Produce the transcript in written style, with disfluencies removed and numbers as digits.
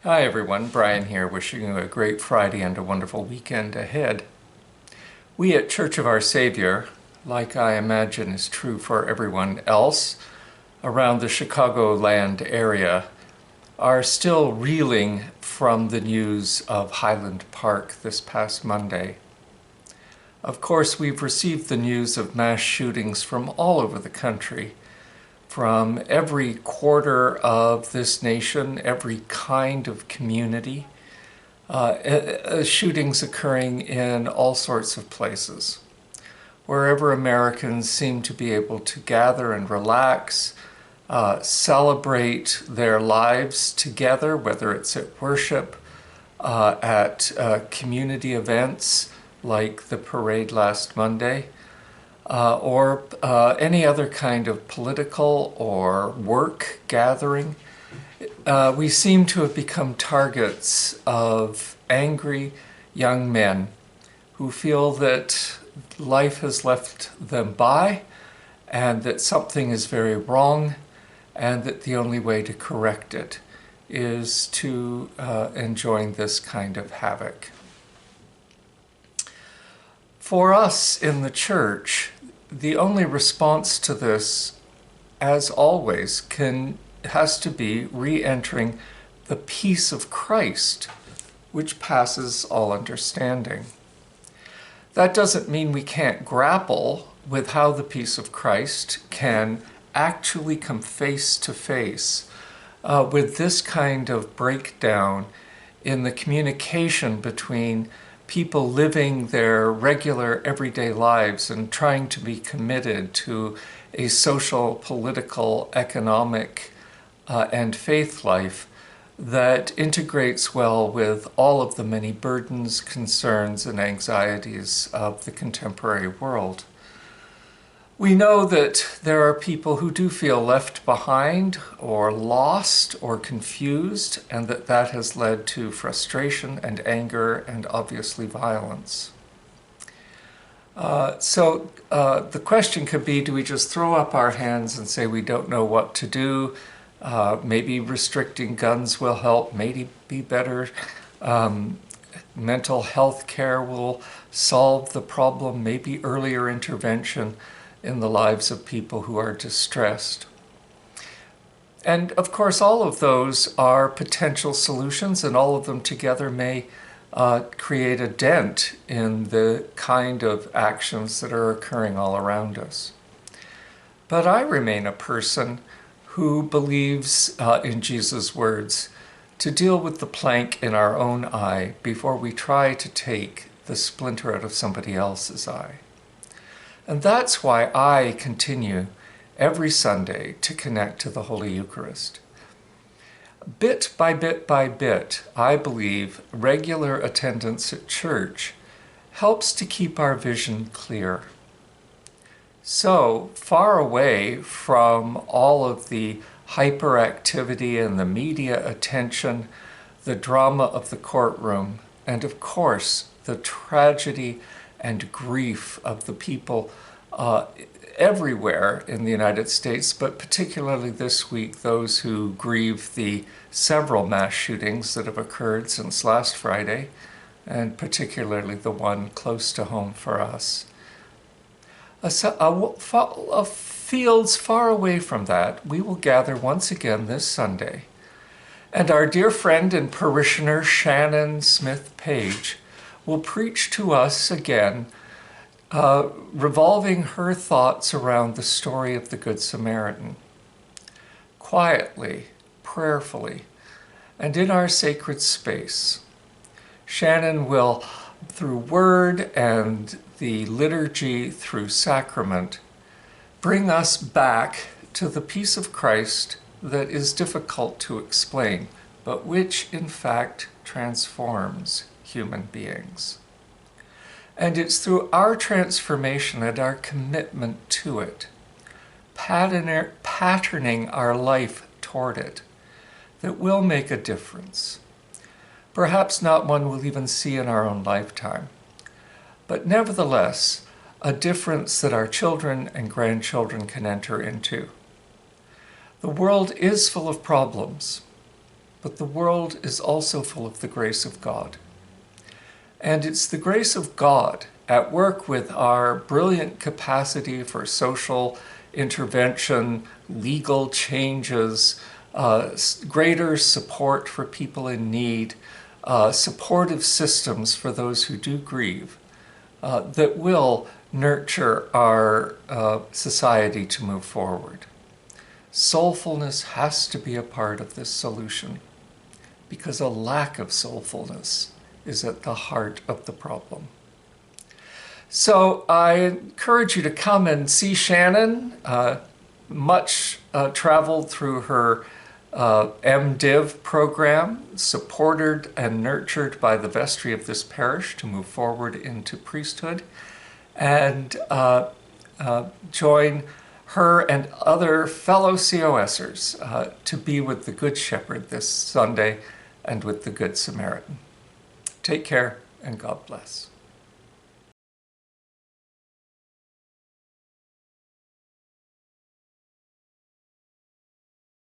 Hi everyone, Brian here, wishing you a great Friday and a wonderful weekend ahead. We at Church of Our Savior, like I imagine is true for everyone else around the Chicagoland area, are still reeling from the news of Highland Park this past Monday. Of course, we've received the news of mass shootings from all over the country, from every quarter of this nation, every kind of community, shootings occurring in all sorts of places. Wherever Americans seem to be able to gather and relax, celebrate their lives together, whether it's at worship, at community events like the parade last Monday, or any other kind of political or work gathering, we seem to have become targets of angry young men who feel that life has left them by and that something is very wrong and that the only way to correct it is to enjoin this kind of havoc. For us in the church, the only response to this, as always, has to be re-entering the peace of Christ, which passes all understanding. That doesn't mean we can't grapple with how the peace of Christ can actually come face to face with this kind of breakdown in the communication between people living their regular everyday lives and trying to be committed to a social, political, economic, and faith life that integrates well with all of the many burdens, concerns, and anxieties of the contemporary world. We know that there are people who do feel left behind or lost or confused, and that has led to frustration and anger and obviously violence. So the question could be, do we just throw up our hands and say we don't know what to do? Maybe restricting guns will help, maybe be better. Mental health care will solve the problem, maybe earlier intervention in the lives of people who are distressed. And of course, all of those are potential solutions, and all of them together may create a dent in the kind of actions that are occurring all around us. But I remain a person who believes in Jesus' words to deal with the plank in our own eye before we try to take the splinter out of somebody else's eye. And that's why I continue every Sunday to connect to the Holy Eucharist. Bit by bit by bit, I believe regular attendance at church helps to keep our vision clear. So, far away from all of the hyperactivity and the media attention, the drama of the courtroom, and of course, the tragedy and grief of the people everywhere in the United States, but particularly this week, those who grieve the several mass shootings that have occurred since last Friday, and particularly the one close to home for us. Fields far away from that, we will gather once again this Sunday, and our dear friend and parishioner Shannon Smith Page will preach to us again, revolving her thoughts around the story of the Good Samaritan. Quietly, prayerfully, and in our sacred space, Shannon will, through word and the liturgy, through sacrament, bring us back to the peace of Christ that is difficult to explain, but which in fact transforms human beings. And it's through our transformation and our commitment to it, patterning our life toward it, that will make a difference. Perhaps not one we'll even see in our own lifetime, but nevertheless, a difference that our children and grandchildren can enter into. The world is full of problems, but the world is also full of the grace of God. And it's the grace of God at work with our brilliant capacity for social intervention, legal changes, greater support for people in need, supportive systems for those who do grieve, that will nurture our society to move forward. Soulfulness has to be a part of this solution, because a lack of soulfulness is at the heart of the problem. So I encourage you to come and see Shannon, much traveled through her MDiv program, supported and nurtured by the vestry of this parish to move forward into priesthood, and join her and other fellow COSers to be with the Good Shepherd this Sunday and with the Good Samaritan. Take care and God bless.